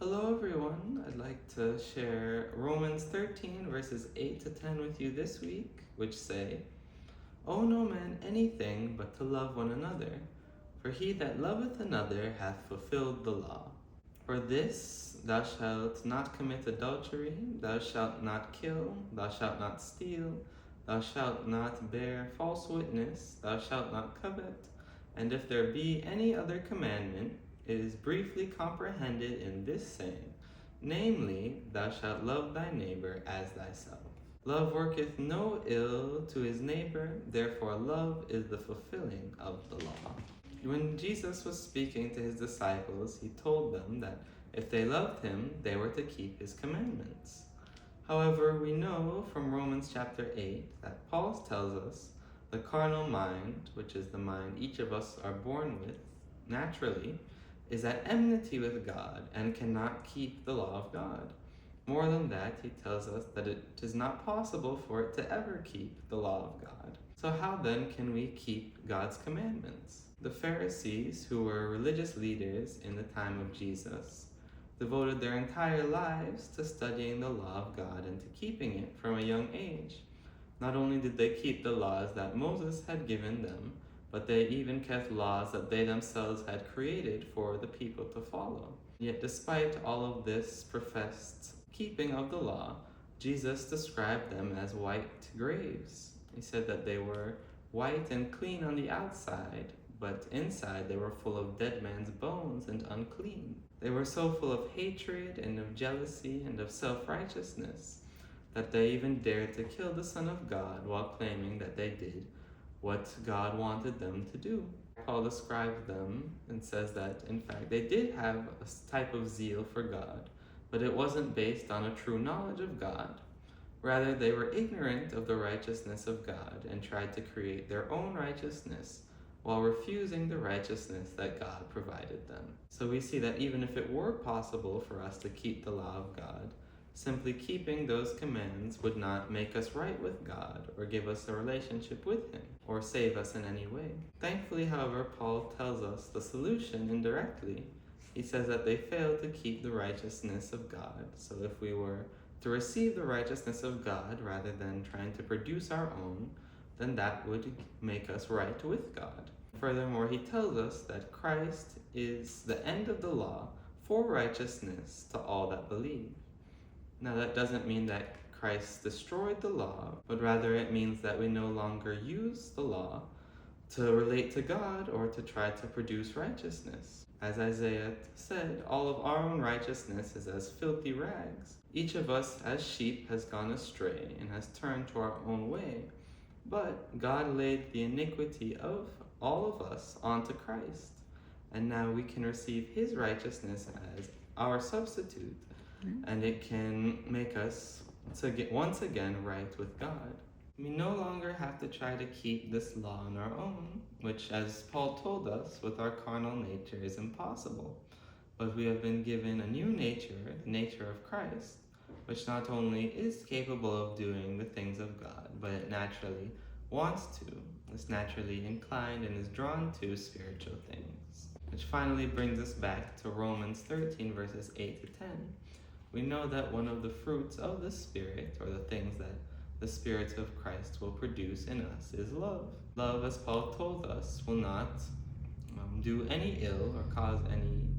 Hello everyone, I'd like to share Romans 13 verses 8 to 10 with you this week, which say, "Owe no man anything but to love one another, for he that loveth another hath fulfilled the law. For this, thou shalt not commit adultery, thou shalt not kill, thou shalt not steal, thou shalt not bear false witness, thou shalt not covet, and if there be any other commandment, it is briefly comprehended in this saying, namely, thou shalt love thy neighbour as thyself. Love worketh no ill to his neighbour, therefore love is the fulfilling of the law." When Jesus was speaking to his disciples, he told them that if they loved him, they were to keep his commandments. However, we know from Romans chapter 8 that Paul tells us the carnal mind, which is the mind each of us are born with naturally, is at enmity with God and cannot keep the law of God. More than that, he tells us that it is not possible for it to ever keep the law of God. So how then can we keep God's commandments? The Pharisees, who were religious leaders in the time of Jesus, devoted their entire lives to studying the law of God and to keeping it from a young age. Not only did they keep the laws that Moses had given them, but they even kept laws that they themselves had created for the people to follow. Yet despite all of this professed keeping of the law, Jesus described them as white graves. He said that they were white and clean on the outside, but inside they were full of dead man's bones and unclean. They were so full of hatred and of jealousy and of self-righteousness that they even dared to kill the Son of God while claiming that they did what God wanted them to do. Paul describes them and says that, in fact, they did have a type of zeal for God, but it wasn't based on a true knowledge of God. Rather, they were ignorant of the righteousness of God and tried to create their own righteousness while refusing the righteousness that God provided them. So we see that even if it were possible for us to keep the law of God, simply keeping those commands would not make us right with God or give us a relationship with Him or save us in any way. Thankfully, however, Paul tells us the solution indirectly. He says that they failed to keep the righteousness of God. So if we were to receive the righteousness of God rather than trying to produce our own, then that would make us right with God. Furthermore, he tells us that Christ is the end of the law for righteousness to all that believe. Now that doesn't mean that Christ destroyed the law, but rather it means that we no longer use the law to relate to God or to try to produce righteousness. As Isaiah said, all of our own righteousness is as filthy rags. Each of us as sheep has gone astray and has turned to our own way, but God laid the iniquity of all of us onto Christ, and now we can receive His righteousness as our substitute. And it can make us to get once again right with God. We no longer have to try to keep this law on our own, which, as Paul told us, with our carnal nature is impossible. But we have been given a new nature, the nature of Christ, which not only is capable of doing the things of God, but it naturally wants to, is naturally inclined and is drawn to spiritual things. Which finally brings us back to Romans 13 verses 8 to 10. We know that one of the fruits of the Spirit, or the things that the Spirit of Christ will produce in us, is love. Love, as Paul told us, will not do any ill or cause any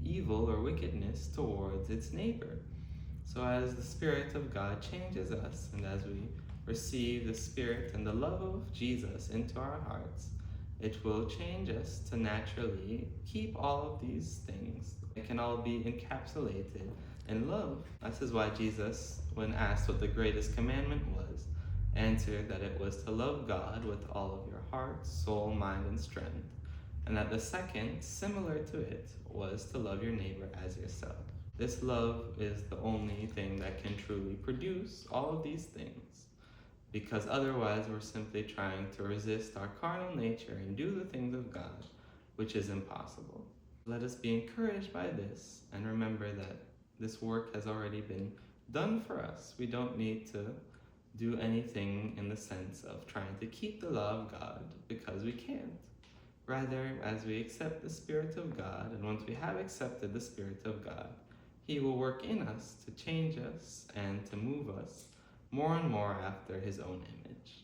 evil or wickedness towards its neighbor. So as the Spirit of God changes us, and as we receive the Spirit and the love of Jesus into our hearts, it will change us to naturally keep all of these things. It can all be encapsulated in love. This is why Jesus, when asked what the greatest commandment was, answered that it was to love God with all of your heart, soul, mind, and strength, and that the second, similar to it, was to love your neighbor as yourself. This love is the only thing that can truly produce all of these things, because otherwise we're simply trying to resist our carnal nature and do the things of God, which is impossible. Let us be encouraged by this and remember that this work has already been done for us. We don't need to do anything in the sense of trying to keep the law of God, because we can't. Rather, as we accept the Spirit of God, and once we have accepted the Spirit of God, He will work in us to change us and to move us more and more after his own image.